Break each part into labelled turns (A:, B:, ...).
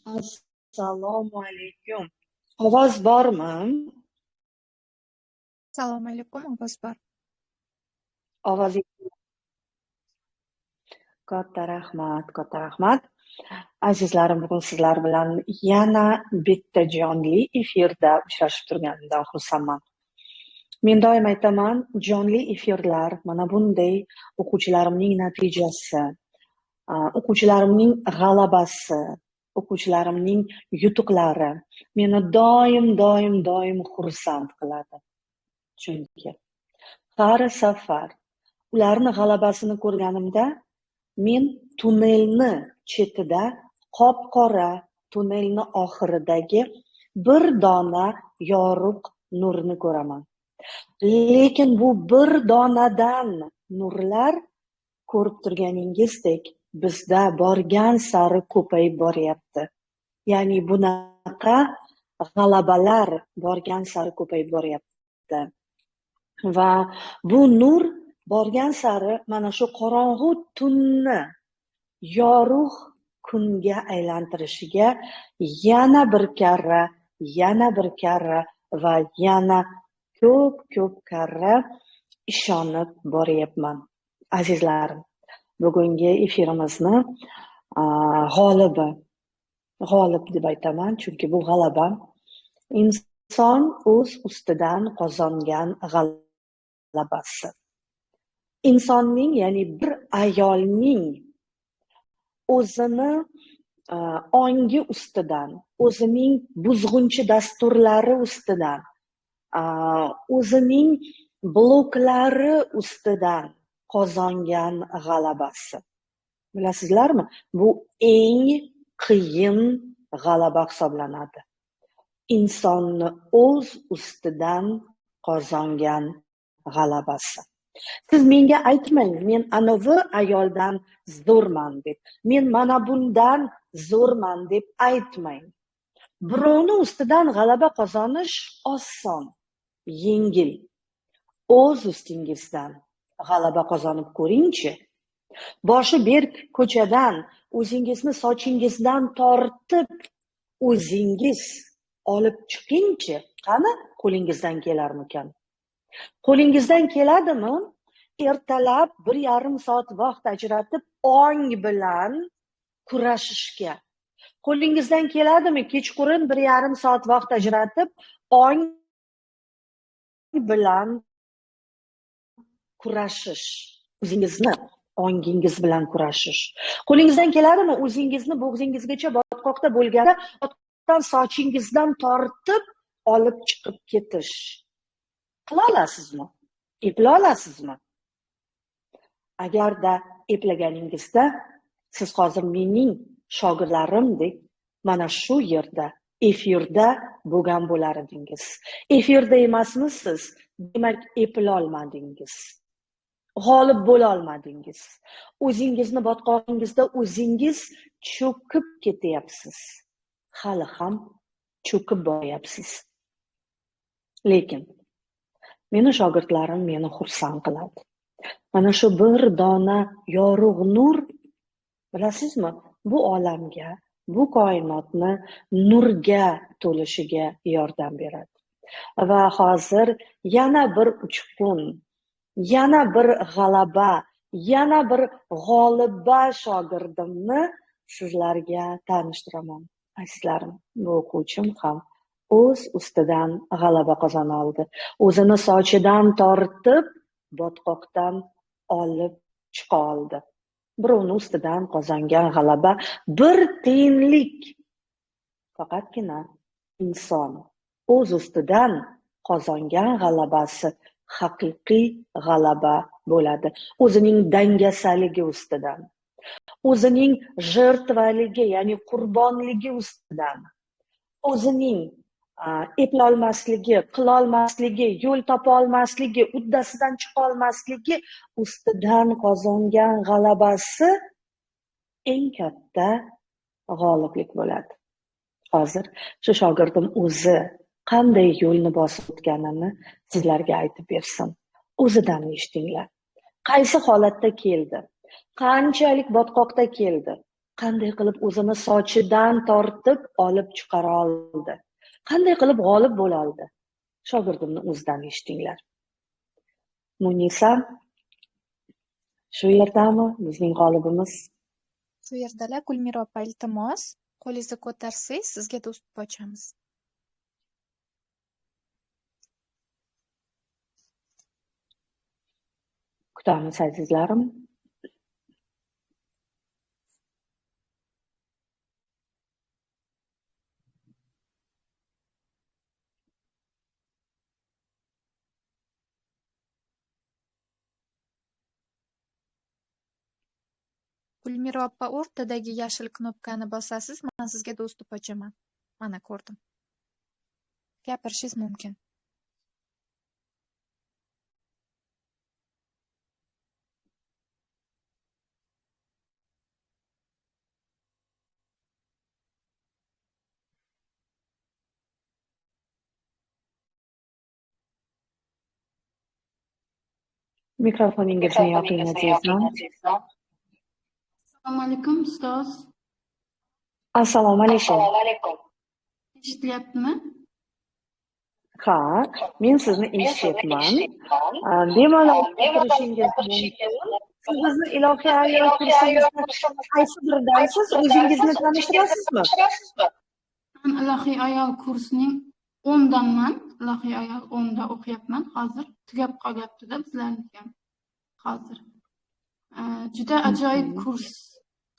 A: Assalomu alaykum. Ovoz bormi?
B: Assalomu alaykum, ovoz bor.
A: Ovoz katta rahmat, katta rahmat. Azizlarim, bugun sizlar bilan yana bitta jonli efirda uchrashib turganimdan xursandman. Men doim aytaman, jonli efirlar mana bunday o'quvchilarimning natijasi, o'quvchilarimning g'alabasi, o'quvchilarimning yutuqlari meni doim xursand qiladi. Chunki har safar ularni g'alabasini ko'rganimda men tunnelni chetida, qop-qora tunnelni oxiridagi bir dona yorug' nurni ko'raman. Lekin bu bir donadan nurlar ko'rib turganingizdek bizda borgan sari ko'payib boryapti. Ya'ni bunaqa g'alabalar borgan sari ko'payib boryapti. Va bu nur borgan sari mana shu qorong'u tunni yorug' kunga aylantirishiga yana bir karra va yana ko'p karra ishonib boryapman. Azizlarim, bugungi efirimizni g'olib deb aytaman, chunki bu g'alaba inson o'z ustidan qozongan g'alabasi. Insonning, ya'ni bir ayolning o'zini ongi ustidan, o'zining buzg'unchi dasturlari ustidan, o'zining bloklari ustidan qozongan g'alabasi. Bilasizlarmi? Bu eng qiyin g'alaba hisoblanadi. Insonni o'z ustidan qozongan g'alabasi. Siz menga aytmang, men anavi ayoldan zo'rman deb, men mana bundan zo'rman deb aytmang. Birovni ustidan g'alaba qozonish oson, yengil. O'z ustingizdan g'alaba qozonib ko'ringchi. Boshi berk ko'chadan o'zingizni sochingizdan tortib o'zingiz olib chiqingchi. Qani, qo'lingizdan kelarmikan? Qo'lingizdan keladimi? Ertalab 1,5 soat vaqt ajratib ong bilan kurashishga. Qo'lingizdan keladimi? Kechqurun 1,5 soat vaqt ajratib ong bilan kurashish. O'zingizni ongingiz bilan kurashish. Qo'lingizdan keladimi? O'zingizni bo'g'zingizgacha botqoqda bo'lganda botqoqdan sochingizdan tortib olib chiqib ketish. Qila olasizmi? Epla olasizmi? Agarda eplaganingizda siz hozir mening shogirdlarimdek mana shu yerda efirda bo'lgan bo'lar edingiz. Efirda emasmisiz? Demak, epla olmadingiz. G'olib bo'la olmadingiz. O'zingizni botqog'ingizda o'zingiz cho'kib ketyapsiz. Hali ham cho'kib boryapsiz. Lekin meni shogirdlarim meni xursand qiladi. Mana shu bir dona yorug' nur, bilasizmi, bu olamga, bu koinotni nurga to'lishiga yordam beradi. Va hozir yana bir uchqun, yana bir g'alaba, yana bir g'oliba shogirdimni sizlarga tanishtiraman. Azizlarim, bu o'quvchim ham o'z ustidan g'alaba qozona oldi. O'zini sochidan tortib, botqoqdan olib chiqa oldi. Birovni ustidan qozongan g'alaba bir tiyinlik. Faqatgina inson o'z ustidan qozongan g'alabasi haqiqiy g'alaba bo'ladi. O'zining dangasaligi ustidan, o'zining jertvaligi, ya'ni qurbonligi ustidan, o'zining eplolmasligi, qilolmasligi, yo'l topolmasligi, uddasidan chiqolmasligi ustidan qozongan g'alabasi eng katta g'oliblik bo'ladi. Hozir shu shogirdim o'zi qanday yo'lni bosib o'tganini sizlarga aytib bersin. O'zidan eshitinglar. Qaysi holatda keldi? Qanchalik botqoqda keldi? qanday qilib o'zini sochidan tortib olib chiqara oldi? Qanday qilib g'olib bo'la oldi? Shogirdimni o'zidan eshitinglar. Munisa, shu yerdami bizning g'olibimiz?
B: Shu yerdalar. Gulmira opa, iltimos, qo'lingizni ko'tarsangiz, sizga do'stlik ochamiz.
A: Kutamiz azizlarim.
B: Gulmira opa, o'rtadagi yashil knopkani bosasiz, men sizga do'stlik ochaman. Mana ko'rdim. Gapirishingiz mumkin.
A: Mikrofoningizni yoping azizam.
C: Assalomu alaykum ustoz.
A: Assalomu alaykum.
C: Eshitilyaptimi?
A: Ha, men sizni eshityapman. Bemalol gapirishingiz mumkin. Siz bizni ilohiy ayol kursimizda qaysi biridansiz? O'zingizni tanishtirasizmi?
C: Men ilohiy ayol kursining 10danman. Ilohiy ayol 10da o'qiyapman. Hozir tugab qolyapti-da bizlarniki ham. Hozir. Juda ajoyib kurs.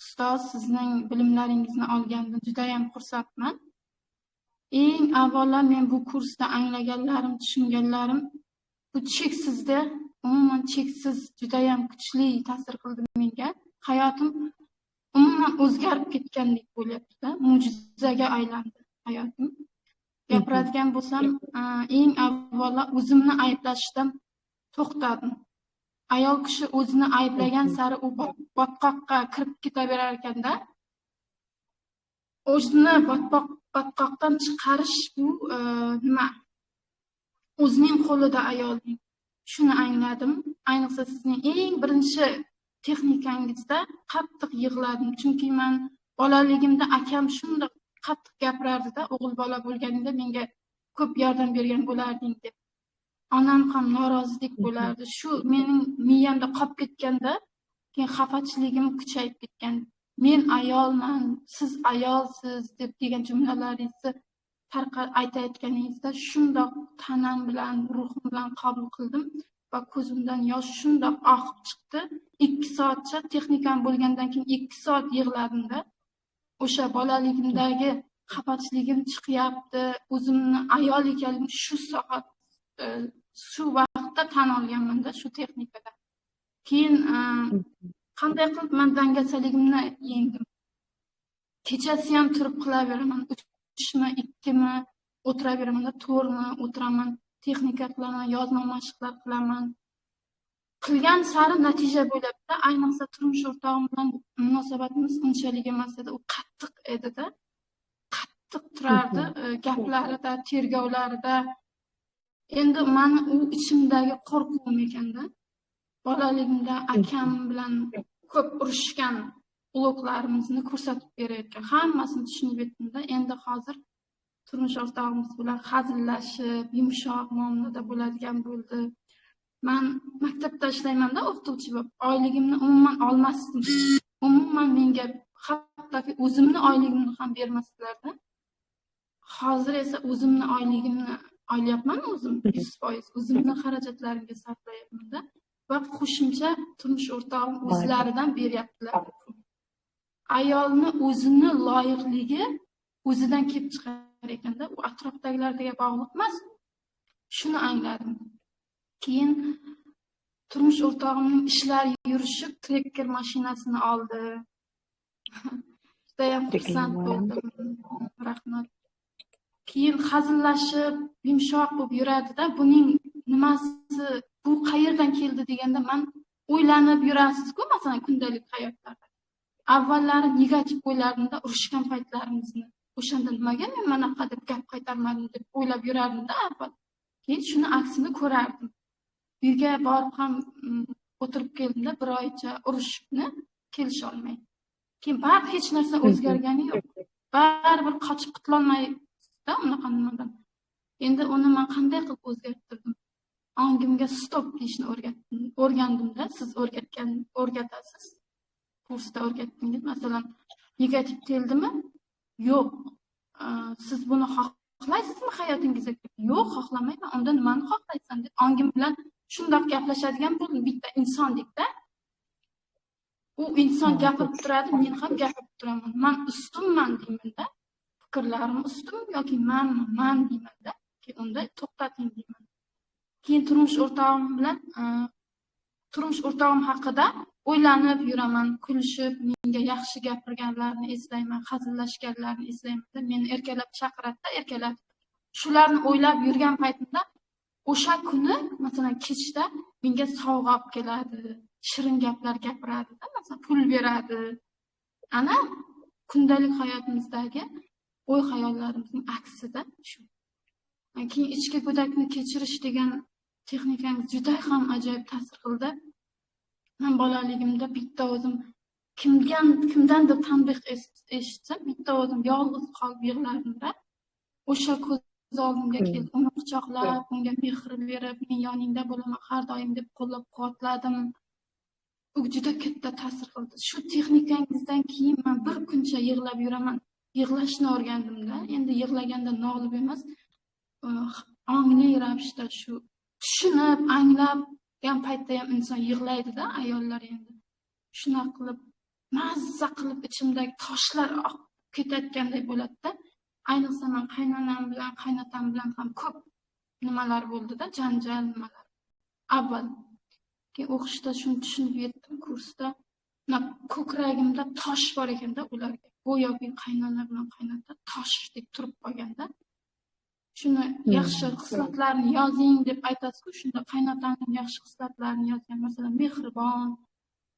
C: Ustoz, sizning bilimlaringizni olgandan juda ham xursandman. Eng avvalo men bu kursda anglaganlarim, tushunganlarim bu cheksizda, umuman cheksiz juda ham kuchli ta'sir qildi menga. Hayotim umuman o'zgarib ketgandek bo'lyapti-da, mo'jizaga aylandi hayotim. Gapiradigan bo'lsam, eng avvalo o'zimni ayblashdan to'xtadim. Ayol kishi o'zini ayblagan sari u botqoqqa kirib ketaverar ekanda, o'zini botqoqdan chiqarish bu nima? O'zining qo'lida ayolning. Shuni angladim. Ayniqsa sizning eng birinchi texnikangizda qattiq yig'ladim. Chunki men bolaligimda akam shunday qattiq gapirardi-da, o'g'il bola bo'lganingda menga ko'p yordam bergan bo'larding deb. Onam ham norozilik bo'lardi. Shu mening miyamda qolib ketganda, keyin xafachiligim kuchayib ketgan. Men ayolman, siz ayolsiz deb degan jumlalaringizni aytayotganingizda shundoq tanam bilan, ruhim bilan qabul qildim va ko'zimdan yosh shundoq oqib chiqdi. 2 soatcha texnikam bo'lgandan keyin 2 soat yig'ladim-da. O'sha bolaligimdagi xafachiligim chiqyapti, o'zimni ayol ekanligimni shu soat shu vaqtda tan olganman-da, shu texnikada. Keyin qanday qilib men dangasaligimni yengdim. Kechasi ham turib qilaveraman, 3mi, 2mi o'tiraveraman, 4mi o'tiraman, texnika qilaman, yozma mashqlar qilaman. Qilgan sari natija bo'lyapti. Ayniqsa turmush o'rtog'im bilan munosabatimiz unchalik emas edi. U qattiq edi-da. Qattiq turardi, gaplarida, tergovlarida. Endi meni u ichimdagi qo'rquvim ekanda. Bolaligimda akam bilan ko'p urushgan ulug'larimizni ko'rsatib berayotgan. Hammasini tushunib yetdim-da. Endi hozir turmush o'rtog'imiz bilan hazillashib, yumshoq muomalada bo'ladigan bo'ldi. Men maktabda ishlayman-da, o'qituvchi bo'lib. Oyligimni umuman olmasdim. Umuman menga hattoki o'zimni oyligimni ham bermasdilar-da. Hozir esa o'zimni oyligimni olyapman, o'zim 100% o'zimni xarajatlarimga sarflayapman-da. Va qo'shimcha turmush o'rtog'im o'zlaridan beryaptilar. Ayolni o'zini loyiqligi o'zidan kelib chiqar ekanda, u atrofdagilarga bog'liq emas. Shuni angladim. Keyin turmush o'rtog'imning ishlari yurishib, trekker mashinasini oldi. Juda ham xursand bo'ldim. Rahmat. Keyin hazillashib, yumshoq bo'lib yuradi-da, buning nimasi, bu qayerdan keldi deganda men o'ylanib yurasiz-ku, masalan, kundalik hayotlarda. Avvallari negativ o'ylardim-da, urushgan paytlarimizni. O'shanda nimaga men manaqa deb gap qaytarmadim deb o'ylab yurardim-da avval. Keyin shuni aksini ko'rardim. Uyga borib ham o'tirib keldim-da, bir oycha urushibni kelisha olmay. Keyin baribir hech narsa o'zgargani yo'q. Baribir qochib qutulolmaysizda unaqa nimadan. Endi uni men qanday qilib o'zgartirdim? Ongimga stop deyishni o'rgandimda. Siz o'rgatasiz. Kursda o'rgatdingiz. Masalan, negativ keldimi? Yo'q. Siz buni xohlaysizmi hayotingizga? Yo'q, xohlamayman. Unda nimani xohlaysan deb ongim bilan shundoq gaplashadigan bo'ldim. Bitta insondek-da. U inson gapirib turadi, men ham gapirib turaman. Men ustunman deyman-da. Fikrlarim ustun yoki men deyman-da. Keyin unda to'xtating deyman. Keyin turmush o'rtog'im haqida o'ylanib yuraman, kulishib, menga yaxshi gapirganlarni eslayman, hazillashganlarni eslayman. Meni erkalab chaqiradi-da, erkalatib. Shularni o'ylab yurgan paytimda o'sha kuni, masalan, kechda menga sovg'a olib keladi, shirin gaplar gapiradi-da, masalan, pul beradi. Ana kundalik hayotimizdagi o'y-hayollarimizning aksida shu. Keyin ichki go'dakni kechirish degan texnikangiz juda ham ajoyib ta'sir qildi. Men bolaligimda bitta o'zim kimdandir tanbeh eshitsam, bitta o'zim yolg'iz qolib yig'lardim-da. O'sha ko'z oldimga keldi. Uni quchoqlab, unga mehr berib, men yoningda bo'laman har doim deb qo'llab-quvvatladim. Bu juda katta ta'sir qildi. Shu texnikangizdan keyin men bir kuncha yig'lab yuraman. Yig'lashni o'rgandim-da. Endi yig'laganda nolib emas, ongli ravishda shu tushunib, anglabgan paytda ham inson yig'laydi-da, ayollar endi. Shuna qilib, mazza qilib ichimdagi toshlar oqib ketayotganday bo'ladi-da. Ayniqsa men qaynonam bilan, qaynotam bilan ham ko'p nimalar bo'ldi-da, janjal nimalar. Avval keyin o'qishda shuni tushunib yetdim kursda. Ko'kragimda tosh bor ekanda ularga. Go'yoki qaynona bilan qaynota toshdek turib qolganda. Shuni yaxshi xislatlarni yozing deb aytasiz-ku, shunda qaynotamning yaxshi xislatlarini yozgan, masalan, mehribon,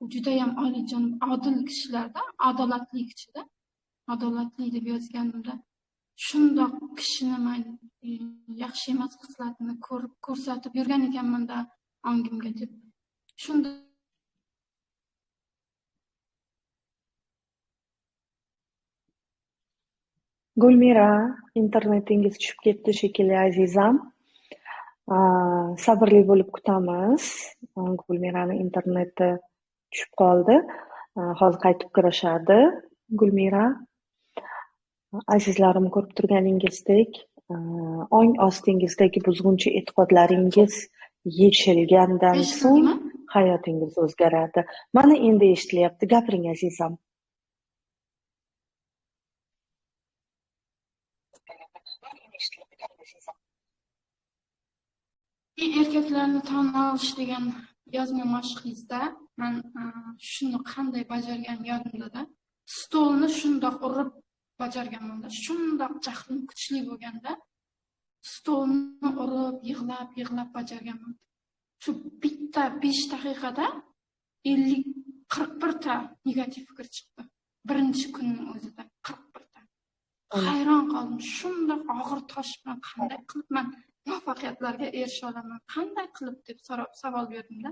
C: u juda ham oliyjanob, odil kishilarda, adolatli kishida, adolatli deb yozganimda, shundoq kishini men yaxshi emas xislatini ko'rsatib yurgan ekanman-da ongimga deb. Shunda
A: Gulmira, internetingiz tushib ketdi shekilli, azizam. Sabrli bo'lib kutamiz. Gulmirani interneti tushib qoldi. Hozir qaytib kirishadi. Gulmira, azizlarim, ko'rib turganingizdek, ong ostingizdagi buzg'unchi e'tiqodlaringiz yechilgandan so'ng hayotingiz o'zgaradi. Mana endi eshitilyapti. Gapiring, azizam.
C: erkaklarni tan olish degan yozma mashqingizda men shuni qanday bajargan yodimda-da. Stolni shundoq urib bajarganman-da. Shundoq jahlim kuchli bo'lganda stolni urib, yig'lab bajarganman. Shu bitta 5 daqiqada 41 ta negativ fikr chiqdi. Birinchi kunning o'zida 41 ta. Hayron qoldim. Shundoq og'ir tosh bilan qanday qilib men muvaffaqiyatlarga erisha olaman, qanday qilib deb savol berdim-da.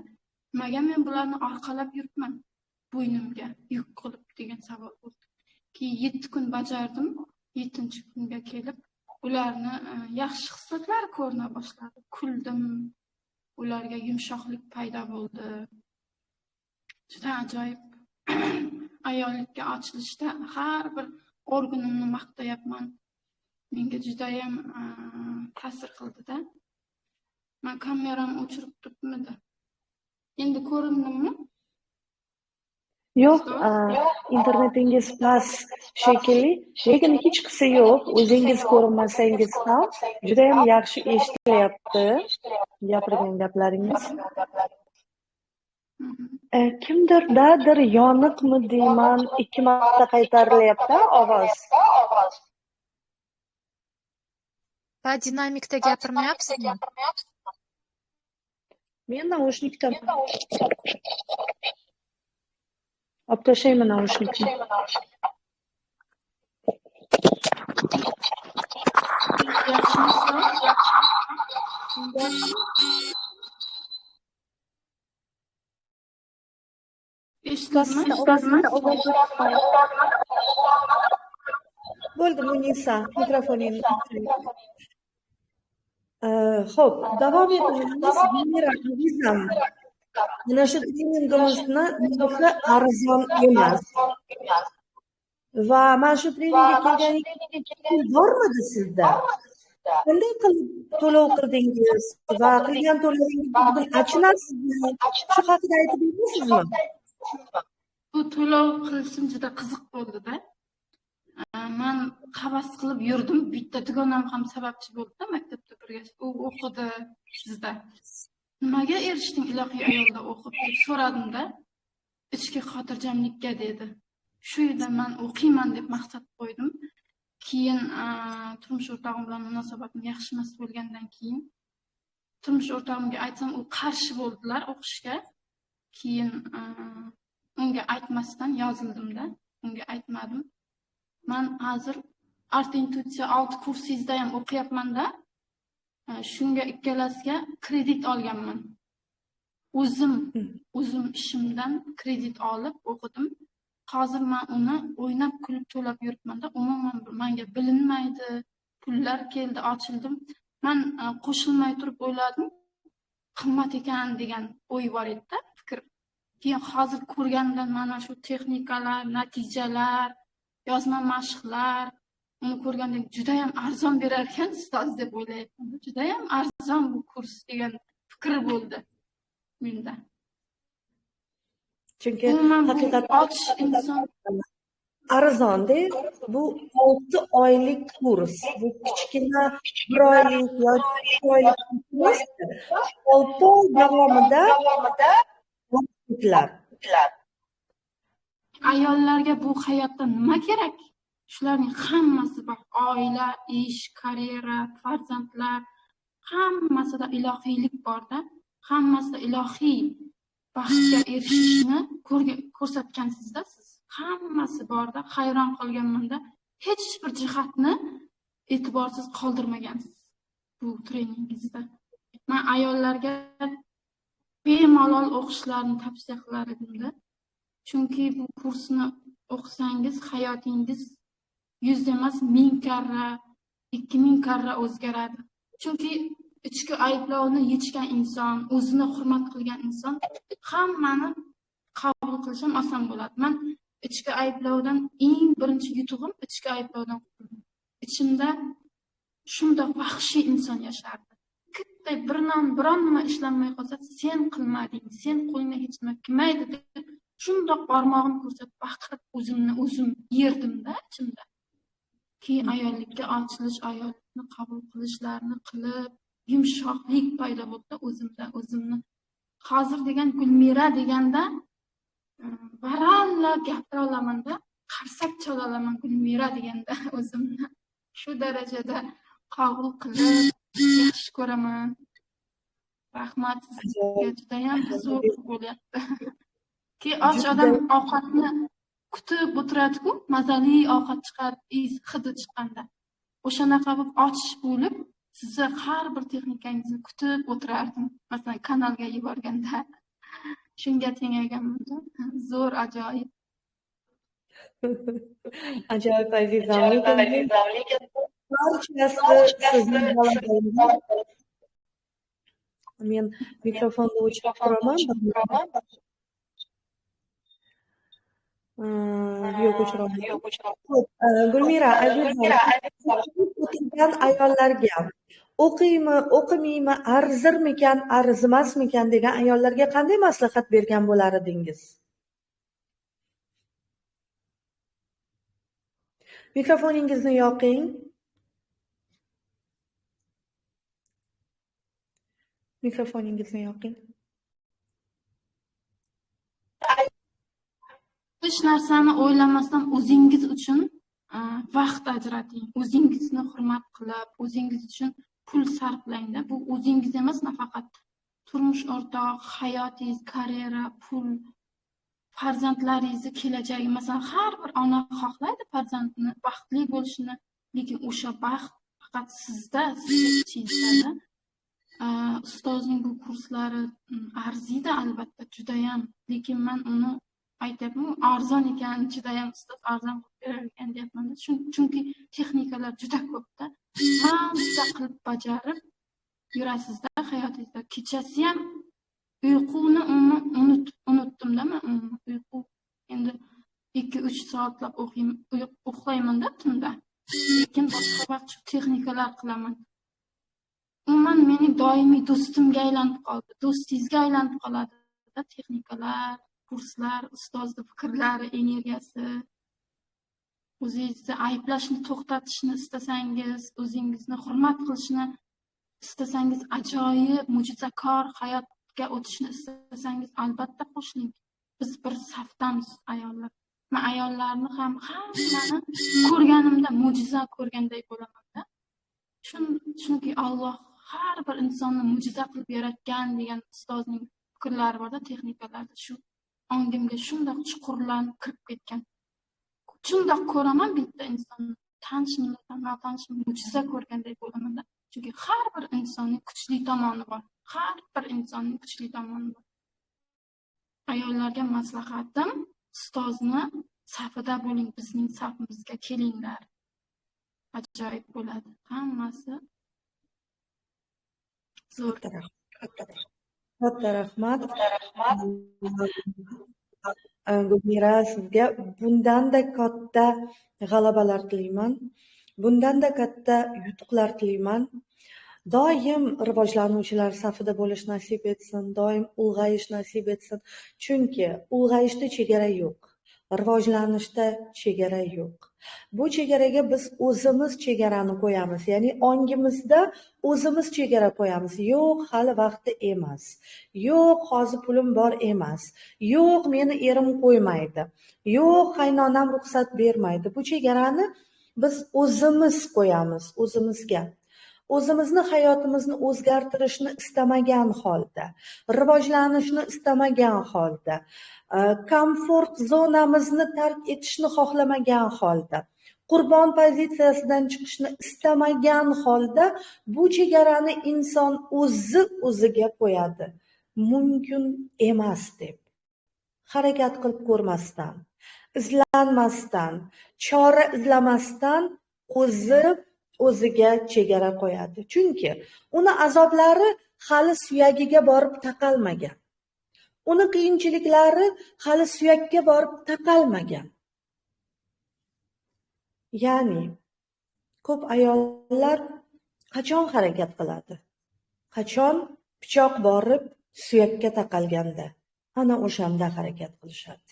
C: Nimaga men bularni orqalab yuribman? Bo'ynimga yuk qilib degan savol bo'ldi. Keyin 7 kun bajardim. 7-kunga kelib ularni yaxshi hislatlari ko'rina boshladi. Kuldim. Ularga yumshoqlik paydo bo'ldi. Juda ajoyib. Ayollikka ochilishda har bir organimni maqtayapman. Menga juda ham ta'sir qildi-da. Men kameram o'chirib turibmidi? Endi ko'rindimmi?
A: Yo'q, internetingiz past shekilli, lekin hech qisi yo'q. O'zingiz ko'rinmasangiz ham juda ham yaxshi eshitilyapti gapirgan gaplaringiz. Kimdirdadir yoniqmi deyman, 2 marta qaytarilyapti ovoz.
B: Dinamikda gapirmayapsizmi?
A: Men naushnikdaman. Olib tashlayman naushnikni.
C: eshitdingmi?
A: Bo'ldi, Munisa, mikrofoningni o'chiring. Xo'p, davom etamiz. Gulmira azizam, mana shu treningimizni narxi arzon emas va mana shu treningga kelganingiz bormidi sizda? Qanday qilib to'lov qildingiz va qilgan to'lovingizni achinasizmi? Shu haqida aytib berasizmi?
C: Bu to'lov qilishim juda qiziq bo'ldi-da. Men havas qilib yurdim. Bitta dugonam ham sababchi bo'ldi-da, maktabda birga. U o'qidi sizda. Nimaga erishding ilohiy ayolda o'qib deb so'radim-da. Ichki xotirjamlikka dedi. Shu yerda men o'qiyman deb maqsad qo'ydim. Keyin turmush o'rtog'im bilan munosabatim yaxshi emas bo'lgandan keyin turmush o'rtog'imga aytsam, u qarshi bo'ldilar o'qishga. Keyin unga aytmasdan yozildim-da. Unga aytmadim. Men hozir art intuitsiya 6 kursingizda ham o'qiyapman-da. Shunga ikkalasiga kredit olganman. O'zim ishimdan kredit olib o'qidim. Hozir men uni o'ynab kulib to'lab yuribman-da. Umuman menga bilinmaydi. Pullar keldi, ochildim. Men qo'shilmay turib o'yladim, qimmat ekan degan o'y bor edi-da, fikr. Keyin hozir ko'rganimdan mana shu texnikalar, natijalar, yozma mashqlar, uni ko'rganda juda ham arzon berar ekan ustoz deb o'ylayapman. Juda ham arzon bu kurs degan fikr bo'ldi menda.
A: Chunki
C: haqiqatdan ochish inson
A: arzon-da, bu 6 oylik kurs. Bu kichkina 1 oylik yoki 2 oylik kurs. 6 oy davomida o'qitlar.
C: Ayollarga bu hayotda nima kerak? Shularning hammasi bor. Oila, ish, karyera, farzandlar, hammasida ilohiylik bor-da. Hammasida ilohiy baxtga erishishni ko'rsatgansizda siz. Hammasi bor-da. Hayron qolganman-da. Hech bir jihatni e'tiborsiz qoldirmagansiz bu treningingizda. Men ayollarga bemalol o'qishlarini tavsiya qilar edim-da. Chunki bu kursni o'qisangiz hayotingiz 100 emas 1000 karra, 2000 karra o'zgaradi. Chunki ichki ayblovni yechgan inson, o'zini hurmat qilgan inson hammani qabul qilish ham oson bo'ladi. Men ichki ayblovdan eng birinchi yutug'im ichki ayblovdan qutuldim. Ichimda shunday vahshiy inson yashardi. Kittay biron nima ishlanmay qolsa, sen qilmading, sen qo'lingdan hech nima kelmaydi deb shundoq barmog'im ko'rsatib baqirib o'zim yerdim-da ichimda. Keyin ayollikka ochilish, ayollikni qabul qilishlarni qilib, yumshoqlik paydo bo'ldi o'zimni. Hozir degan Gulmira deganda baralla gapira olaman-da, qarsak chala olaman Gulmira deganda o'zimni. Shu darajada qabul qilib yaxshi ko'raman. Rahmat sizga, juda ham zo'r bo'lyapti. Ki och odam ovqatni kutib o'tiradi-ku, mazali ovqat chiqarib, hidi chiqqanda. O'shanaqa bo'lib och bo'lib, sizni har bir texnikangizni kutib o'tirardim. Masalan, kanalga yuborganda. Shunga tengaganman-da. Zo'r, ajoyib.
A: Ajoyib azizam. Men mikrofonni o'chirib turaman. Yo'q, o'chiraman. Gulmira azizam, ayollarga o'qimaymi, arzirmikan, arzimasmikan degan ayollarga qanday maslahat bergan bo'lar edingiz? Mikrofoningizni yoqing.
C: Hech narsani o'ylamasdan o'zingiz uchun vaqt ajrating. O'zingizni hurmat qilib, o'zingiz uchun pul sarflang-da. Bu o'zingiz emas, nafaqat turmush o'rtoq, hayotingiz, karyera, pul, farzandlaringizni kelajagi. Masalan, har bir ona xohlaydi farzandini baxtli bo'lishini, lekin o'sha baxt faqat sizda, ichingizda. Ustozning bu kurslari arziydi albatta, juda ham, lekin men uni aytyapman, arzon ekan, chidayam ustoz arzon qilib berar ekan deyapman-da. Chunki texnikalar juda ko'p-da. Hamma qilib bajarib yurasizda hayotingizda. Kechasi ham uyquni unutdim-da men. Uyqu endi 2-3 soatlab uxlayman-da tunda. Lekin boshqa vaqt texnikalar qilaman. Umuman mening doimiy do'stimga aylanib qoldi. Do'stingizga aylanib qoladi-da texnikalar, kurslar, ustozning fikrlari, energiyasi. O'zingizni ayblashni to'xtatishni istasangiz, o'zingizni hurmat qilishni istasangiz, ajoyib, mo'jizakor hayotga o'tishni istasangiz, albatta qo'shiling. Biz bir safdamiz ayollar. Men ayollarni ham hammani ko'rganimda mo'jiza ko'rganday bo'laman-da. Chunki Alloh har bir insonni mo'jiza qilib yaratgan degan ustozning fikrlari bor-da, texnikalarda. Shu ongimga shundoq chuqurlanib kirib ketgan. Shundoq ko'raman bitta insonni, tanishimni, notanishimni mo'jiza ko'rganday bo'laman-da. Chunki har bir insonning kuchli tomoni bor. Har bir insonning kuchli tomoni bor. Ayollarga maslahatim, ustozni safida bo'ling, bizning safimizga kelinglar. Ajoyib bo'ladi. Hammasi zo'r.
D: Katta rahmat. Gulmira, sizga bundanda katta g'alabalar tilayman. Bundanda katta yutuqlar tilayman. Doim rivojlanuvchilar safida bo'lish nasib etsin, doim ulg'ayish nasib etsin. Chunki ulg'ayishda chegara yo'q, rivojlanishda chegara yo'q. Bu chegaraga biz o'zimiz chegarani qo'yamiz, ya'ni ongimizda o'zimiz chegara qo'yamiz. Yo'q, hali vaqti emas. Yo'q, hozir pulim bor emas. Yo'q, meni erim qo'ymaydi. Yo'q, qaynonam ruxsat bermaydi. Bu chegarani biz o'zimiz qo'yamiz, o'zimizga. O'zimizni hayotimizni o'zgartirishni istamagan holda, rivojlanishni istamagan holda, komfort zonamizni tark etishni xohlamagan holda, qurbon pozitsiyasidan chiqishni istamagan holda bu chegarani inson o'ziga qo'yadi. Mumkin emas deb. Harakat qilib ko'rmasdan, izlanmasdan, chora izlamasdan o'ziga chegara qo'yadi. Chunki uni azoblari hali suyagiga borib taqalmagan. Uni qiyinchiliklari hali suyakka borib taqalmagan. Ya'ni ko'p ayollar qachon harakat qiladi? Qachon pichoq borib suyakka taqalganda, ana o'shanda harakat qilishadi.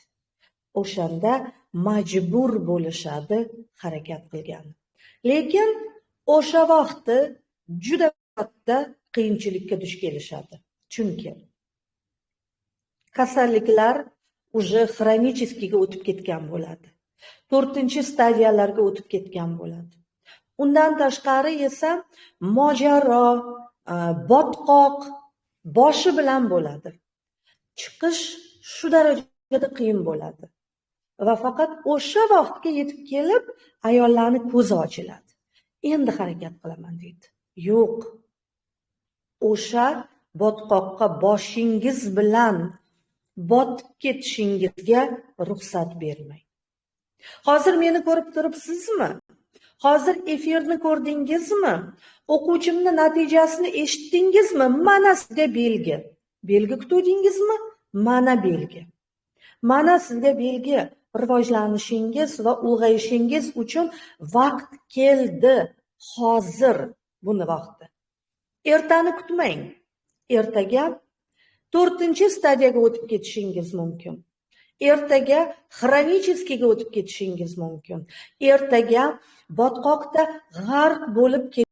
D: O'shanda majbur bo'lishadi harakat qilgan. Lekin o'sha vaqtda juda katta qiyinchilikka duch kelishadi. Chunki kasalliklar уже xronическийga o'tib ketgan bo'ladi. 4-stadiyalarga o'tib ketgan bo'ladi. Undan tashqari esa mojaro, botqoq boshi bilan bo'ladi. Chiqish shu darajada qiyin bo'ladi. Va faqat o'sha vaqtga yetib kelib ayollarni ko'zi ochiladi. Endi harakat qilaman deydi. Yo'q. O'sha botqoqqa boshingiz bilan botib ketishingizga ruxsat bermang. Hozir meni ko'rib turibsizmi? Hozir efirni ko'rdingizmi? O'quvchimning natijasini eshitdingizmi? Mana sizga belgi. Belgi kutdingizmi? Mana belgi. Mana sizga belgi. Rivojlanishingiz va ulg'ayishingiz uchun vaqt keldi. Hozir buni vaqti. Ertani kutmang. Ertaga 4-stadiyaga o'tib ketishingiz mumkin. Ertaga xronическийga o'tib ketishingiz mumkin. Ertaga botqoqda g'arq bo'lib